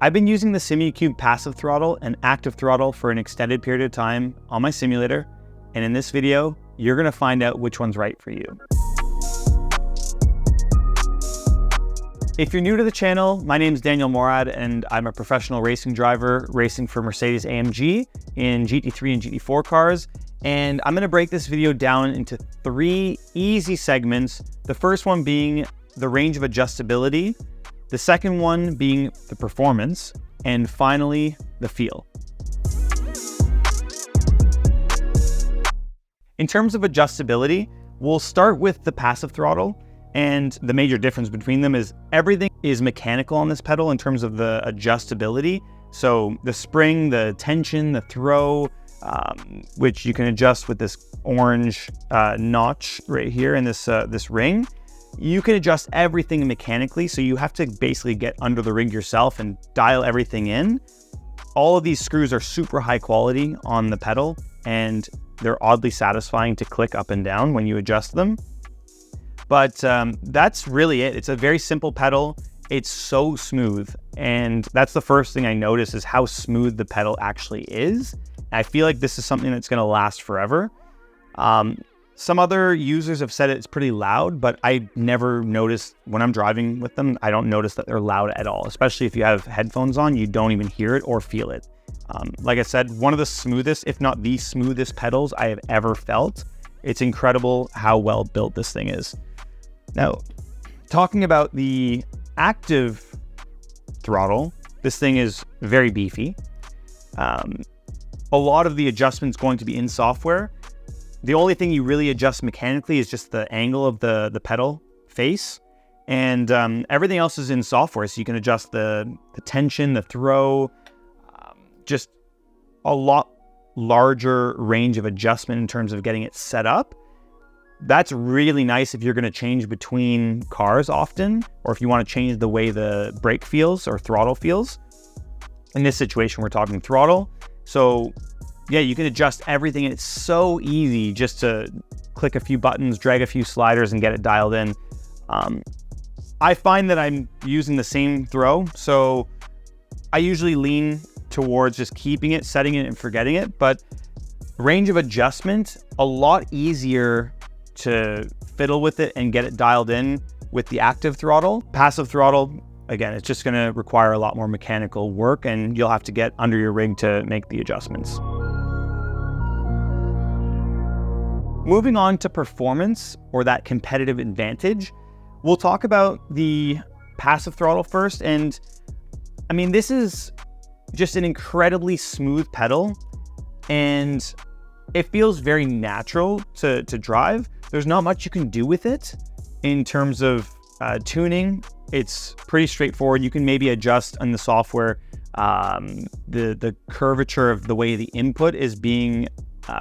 I've been using the Simucube passive throttle and active throttle for an extended period of time on my simulator, and in this video, you're gonna find out which one's right for you. If you're new to the channel, my name is Daniel Morad, and I'm a professional racing driver racing for Mercedes-AMG in GT3 and GT4 cars. And I'm gonna break this video down into 3 easy segments. The first one being the range of adjustability, the second one being the performance, and finally, the feel. In terms of adjustability, we'll start with the passive throttle, and the major difference between them is everything is mechanical on this pedal in terms of the adjustability. So the spring, the tension, the throw, which you can adjust with this orange notch right here in this ring. You can adjust everything mechanically, so you have to basically get under the rig yourself and dial everything in. All of these screws are super high quality on the pedal, and they're oddly satisfying to click up and down when you adjust them. But that's really it. It's a very simple pedal. It's so smooth, and that's the first thing I notice is how smooth the pedal actually is. I feel like this is something that's gonna last forever. Some other users have said it's pretty loud, but I never noticed when I'm driving with them, I don't notice that they're loud at all, especially if you have headphones on, you don't even hear it or feel it. Like I said, one of the smoothest, if not the smoothest pedals I have ever felt. It's incredible how well built this thing is. Now, talking about the active throttle, this thing is very beefy. A lot of the adjustments going to be in software. The only thing you really adjust mechanically is just the angle of the pedal face, and everything else is in software. So you can adjust the tension, the throw, just a lot larger range of adjustment in terms of getting it set up. That's really nice if you're going to change between cars often, or if you want to change the way the brake feels or throttle feels. In this situation, we're talking throttle. So yeah, you can adjust everything, and it's so easy just to click a few buttons, drag a few sliders, and get it dialed in. I find that I'm using the same throw, so I usually lean towards just keeping it, setting it, and forgetting it, but range of adjustment, a lot easier to fiddle with it and get it dialed in with the active throttle. Passive throttle, again, it's just gonna require a lot more mechanical work, and you'll have to get under your rig to make the adjustments. Moving on to performance, or that competitive advantage, we'll talk about the passive throttle first. And I mean, this is just an incredibly smooth pedal, and it feels very natural to drive. There's not much you can do with it in terms of tuning. It's pretty straightforward. You can maybe adjust on the software the curvature of the way the input is being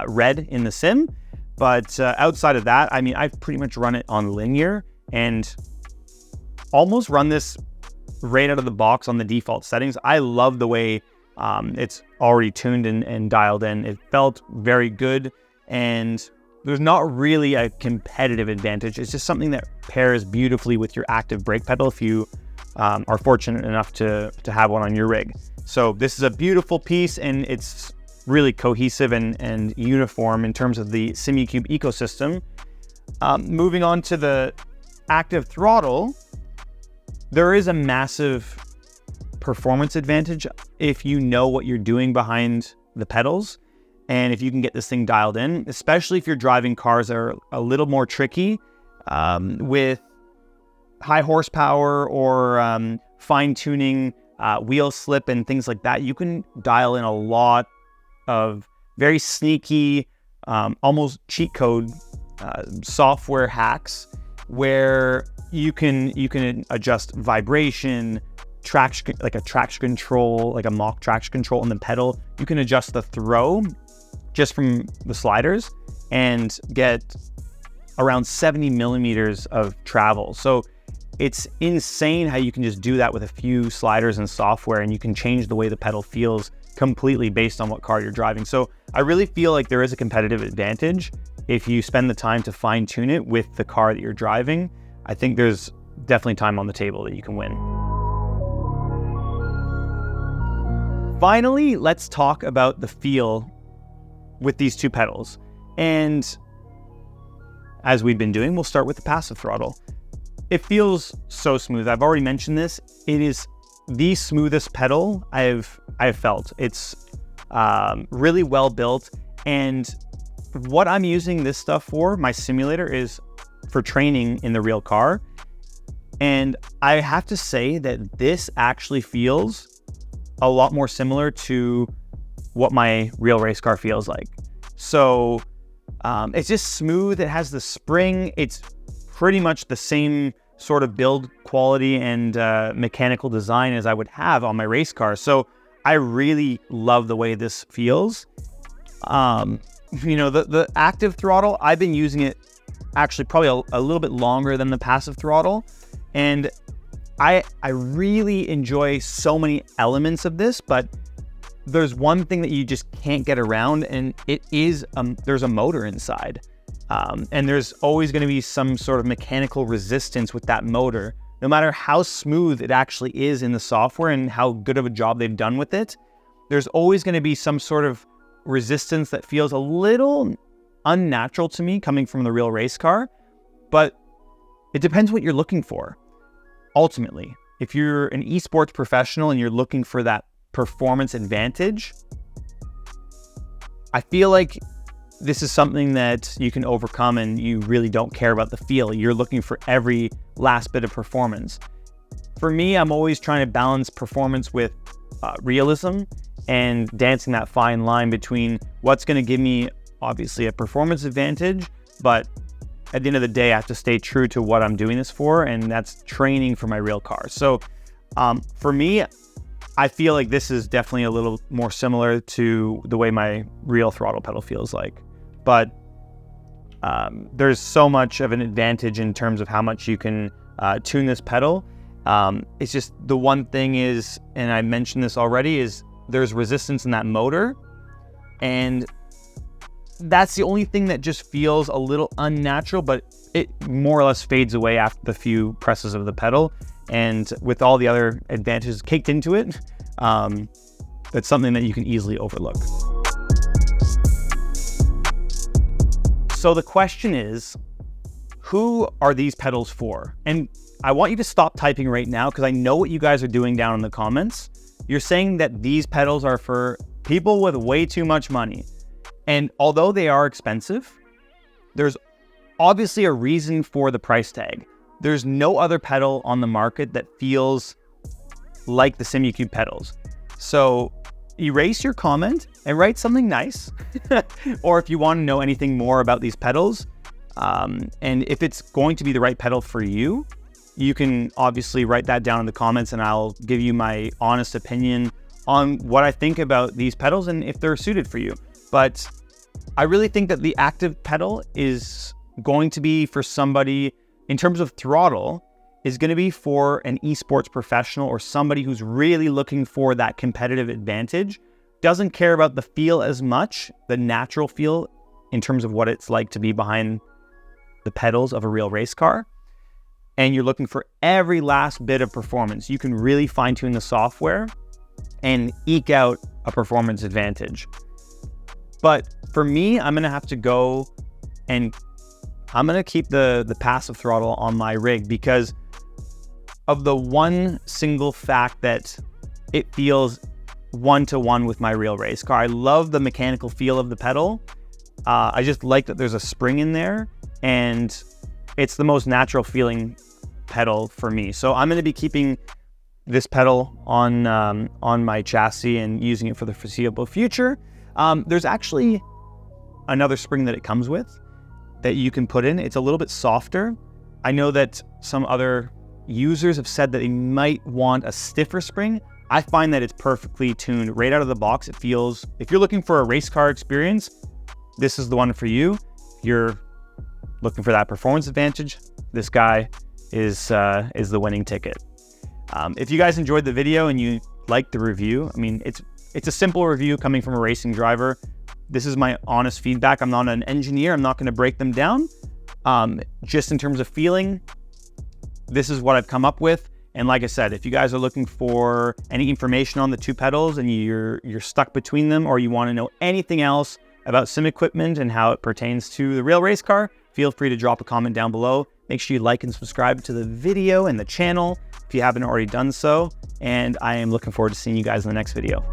read in the sim. But outside of that, I mean, I've pretty much run it on linear and almost run this right out of the box on the default settings. I love the way it's already tuned and dialed in. It felt very good, and there's not really a competitive advantage. It's just something that pairs beautifully with your active brake pedal if you are fortunate enough to have one on your rig. So this is a beautiful piece, and it's really cohesive and uniform in terms of the Simucube ecosystem. Moving on to the active throttle, there is a massive performance advantage if you know what you're doing behind the pedals, and if you can get this thing dialed in, especially if you're driving cars that are a little more tricky with high horsepower or fine-tuning wheel slip and things like that. You can dial in a lot of very sneaky, almost cheat code software hacks where you can adjust vibration, traction, like a traction control, like a mock traction control on the pedal. You can adjust the throw just from the sliders and get around 70 millimeters of travel. So it's insane how you can just do that with a few sliders and software, and you can change the way the pedal feels completely based on what car you're driving. So I really feel like there is a competitive advantage if you spend the time to fine tune it with the car that you're driving. I think there's definitely time on the table that you can win. Finally, let's talk about the feel with these two pedals. And as we've been doing, we'll start with the passive throttle. It feels so smooth. I've already mentioned this. It is the smoothest pedal I've felt. It's really well built. And what I'm using this stuff for, my simulator, is for training in the real car. And I have to say that this actually feels a lot more similar to what my real race car feels like. So it's just smooth. It has the spring. It's pretty much the same sort of build quality and mechanical design as I would have on my race car. So I really love the way this feels. You know, the active throttle, I've been using it actually probably a little bit longer than the passive throttle. And I really enjoy so many elements of this, but there's one thing that you just can't get around, and it is there's a motor inside. And there's always going to be some sort of mechanical resistance with that motor. No matter how smooth it actually is in the software and how good of a job they've done with it, there's always going to be some sort of resistance that feels a little unnatural to me coming from the real race car. But it depends what you're looking for. Ultimately, if you're an esports professional and you're looking for that performance advantage, I feel like this is something that you can overcome, and you really don't care about the feel. You're looking for every last bit of performance. For me, I'm always trying to balance performance with realism and dancing that fine line between what's going to give me obviously a performance advantage, but at the end of the day, I have to stay true to what I'm doing this for, and that's training for my real car. So for me, I feel like this is definitely a little more similar to the way my real throttle pedal feels like. But there's so much of an advantage in terms of how much you can tune this pedal. It's just the one thing is, and I mentioned this already, is there's resistance in that motor. And that's the only thing that just feels a little unnatural, but it more or less fades away after the few presses of the pedal. And with all the other advantages caked into it, that's something that you can easily overlook. So the question is, who are these pedals for? And I want you to stop typing right now, because I know what you guys are doing down in the comments. You're saying that these pedals are for people with way too much money. And although they are expensive, there's obviously a reason for the price tag. There's no other pedal on the market that feels like the Simucube pedals. So erase your comment and write something nice. Or if you want to know anything more about these pedals, and if it's going to be the right pedal for you, you can obviously write that down in the comments, and I'll give you my honest opinion on what I think about these pedals and if they're suited for you. But I really think that the active pedal is going to be for somebody, in terms of throttle, is going to be for an esports professional or somebody who's really looking for that competitive advantage, doesn't care about the feel as much, the natural feel in terms of what it's like to be behind the pedals of a real race car. And you're looking for every last bit of performance. You can really fine tune the software and eke out a performance advantage. But for me, I'm going to have to go and I'm going to keep the passive throttle on my rig because of the one single fact that it feels one-to-one with my real race car. I love the mechanical feel of the pedal. I just like that there's a spring in there, and it's the most natural feeling pedal for me. So I'm going to be keeping this pedal on my chassis and using it for the foreseeable future. There's actually another spring that it comes with that you can put in. It's a little bit softer. I know that some other users have said that they might want a stiffer spring. I find that it's perfectly tuned right out of the box. It feels, if you're looking for a race car experience, this is the one for you. If you're looking for that performance advantage, this guy is the winning ticket. If you guys enjoyed the video and you liked the review, I mean, it's a simple review coming from a racing driver. This is my honest feedback. I'm not an engineer. I'm not going to break them down. Just in terms of feeling, this is what I've come up with. And like I said, if you guys are looking for any information on the two pedals and you're stuck between them, or you want to know anything else about sim equipment and how it pertains to the real race car, feel free to drop a comment down below. Make sure you like and subscribe to the video and the channel if you haven't already done so. And I am looking forward to seeing you guys in the next video.